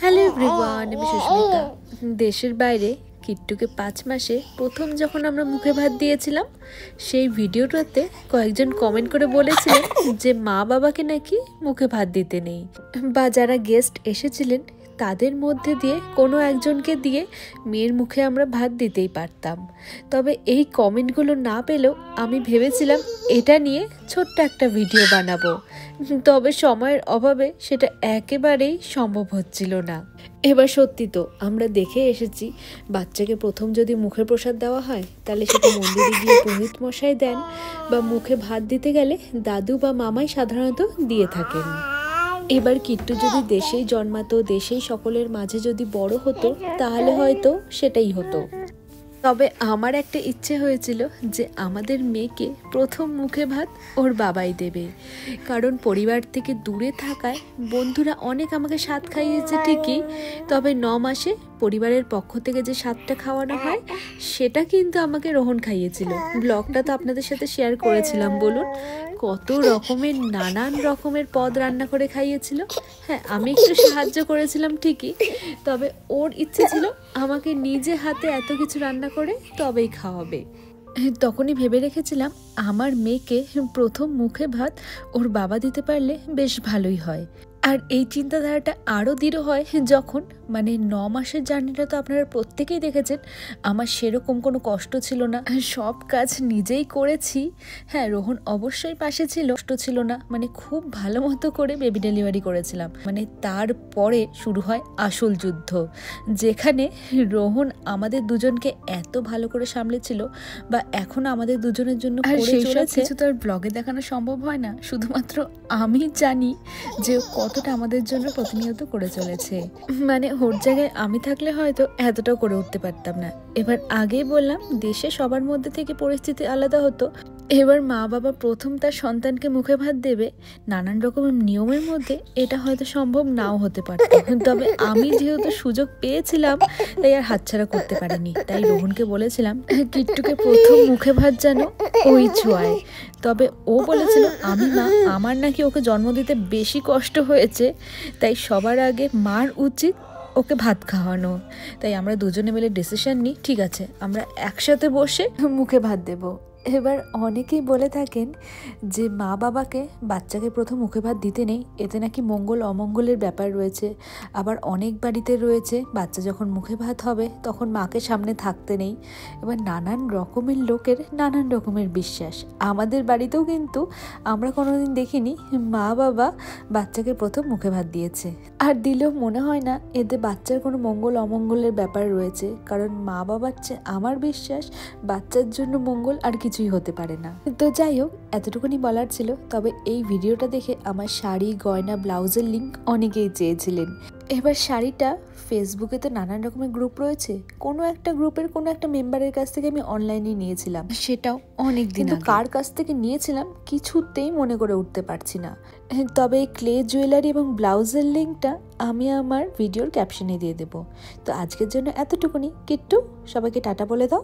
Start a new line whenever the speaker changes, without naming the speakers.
Hello everyone, আমি সুস্মিতা। দেশের বাইরে কিট্টুকে 5 মাসে প্রথম যখন আমরা মুখে ভাত দিয়েছিলাম, সেই ভিডিওটাতে কয়েকজন কমেন্ট করে বলেছিলেন যে মা বাবাকে নাকি মুখে ভাত দিতে নেই, বা যারা গেস্ট এসেছিলেন তাদের মধ্যে দিয়ে কোনো একজনকে দিয়ে মেয়ের মুখে আমরা ভাত দিতেই পারতাম। তবে এই কমেন্টগুলো না পেলেও আমি ভেবেছিলাম এটা নিয়ে ছোট্ট একটা ভিডিও বানাবো, তবে সময়ের অভাবে সেটা একেবারেই সম্ভব হচ্ছিল না। এবার সত্যি তো আমরা দেখে এসেছি, বাচ্চাকে প্রথম যদি মুখের প্রসাদ দেওয়া হয় তাহলে সেটা মন্দিরে গিয়ে পুরোহিত মশাই দেন, বা মুখে ভাত দিতে গেলে দাদু বা মামাই সাধারণত দিয়ে থাকেন। এবার কিট্টু যদি দেশেই জন্মাতো, দেশেই সকলের মাঝে যদি বড় হতো, তাহলে হয়তো সেটাই হতো। তবে আমার একটা ইচ্ছে হয়েছিল যে আমাদের মেয়েকে প্রথম মুখে ভাত ওর বাবাই দেবে, কারণ পরিবার থেকে দূরে থাকায় বন্ধুরা অনেক আমাকে স্বাদ খাইয়েছে ঠিকই, তবে 9 মাসে পরিবারের পক্ষ থেকে যে স্বাদটা খাওয়ানো হয় সেটা কিন্তু আমাকে রোহন খাইয়েছিল। ব্লগটা তো আপনাদের সাথে শেয়ার করেছিলাম, বলুন কত রকমের নানান রকমের পদ রান্না করে খাইয়েছিল। হ্যাঁ, আমি একটু সাহায্য করেছিলাম ঠিকই, তবে ওর ইচ্ছে ছিল আমাকে নিজে হাতে এত কিছু রান্না করে তবেই খাওয়াবে। তখনই ভেবে রেখেছিলাম আমার মেয়েকে প্রথম মুখে ভাত ওর বাবা দিতে পারলে বেশ ভালোই হয়। আর এই চিন্তাধারাটা আরও দৃঢ় হয় যখন 9 মাসের জার্নিটা তো আপনারা প্রত্যেকেই দেখেছেন, আমার সেরকম কোনো কষ্ট ছিল না, সব কাজ নিজেই করেছি। হ্যাঁ, রোহন অবশ্যই পাশে ছিল, কষ্ট ছিল না, খুব ভালো মতো করে বেবি ডেলিভারি করেছিলাম। তারপরে শুরু হয় আসল যুদ্ধ, যেখানে রোহন আমাদের দুজনকে এত ভালো করে সামলেছিল, বা এখন আমাদের দুজনের জন্য করে চলেছে। কিছু তো আর ব্লগে দেখানো সম্ভব হয় না, শুধুমাত্র আমি জানি যে কতটা আমাদের জন্য প্রতিনিয়ত করে চলেছে। ওর জায়গায় আমি থাকলে হয়তো এতটাও করে উঠতে পারতাম না। এবার আগেই বললাম, দেশে সবার মধ্যে থেকে পরিস্থিতি আলাদা হতো। এবার মা বাবা প্রথম তার সন্তানকে মুখে ভাত দেবে, নানান রকমের নিয়মের মধ্যে এটা হয়তো সম্ভব নাও হতে পারত, তবে আমি যেহেতু সুযোগ পেয়েছিলাম তাই আর হাতছাড়া করতে পারিনি। তাই রোহনকে বলেছিলাম কিট্টুকে প্রথম মুখে ভাত যেন ওই ছোঁয়ায়। তবে ও বলেছিল আমি না, আমার নাকি ওকে জন্ম দিতে বেশি কষ্ট হয়েছে, তাই সবার আগে মার উচিত ওকে ভাত খাওয়ানো। তাই আমরা দুজনে মিলে ডিসিশন নিই, ঠিক আছে আমরা একসাথে বসে মুখে ভাত দেবো। এবার অনেকেই বলে থাকেন যে মা বাবাকে বাচ্চাকে প্রথম মুখে ভাত দিতে নেই, এতে নাকি মঙ্গল অমঙ্গলের ব্যাপার রয়েছে। আবার অনেক বাড়িতে রয়েছে বাচ্চা যখন মুখে ভাত হবে তখন মাকে সামনে থাকতে নেই। এবার নানান রকমের লোকের নানান রকমের বিশ্বাস। আমাদের বাড়িতেও কিন্তু আমরা কোনোদিন দেখিনি মা বাবা বাচ্চাকে প্রথম মুখে ভাত দিয়েছে, আর দিলেও মনে হয় না এতে বাচ্চার কোনো মঙ্গল অমঙ্গলের ব্যাপার রয়েছে, কারণ মা বাবার চেয়ে আমার বিশ্বাস বাচ্চার জন্য মঙ্গল আর কিছুই হতে পারে না। তো যাই হোক, এতটুকুনি বলার ছিল। তবে এই ভিডিওটা দেখে আমার শাড়ি, গয়না, ব্লাউজের লিঙ্ক অনেকেই চেয়েছিলেন। এবার শাড়িটা ফেসবুকে তো নানান রকমের গ্রুপ রয়েছে, কোনো একটা গ্রুপের কোনো একটা মেম্বারের কাছ থেকে আমি অনলাইনে নিয়েছিলাম, সেটাও অনেক দিন, কিন্তু কার কাছ থেকে নিয়েছিলাম কিছুতেই মনে করে উঠতে পারছি না। তবে ক্লে জুয়েলারি এবং ব্লাউজের লিঙ্কটা আমি আমার ভিডিওর ক্যাপশনে দিয়ে দেবো। তো আজকের জন্য এতটুকুনি। কিট্টু, সবাইকে টাটা বলে দাও।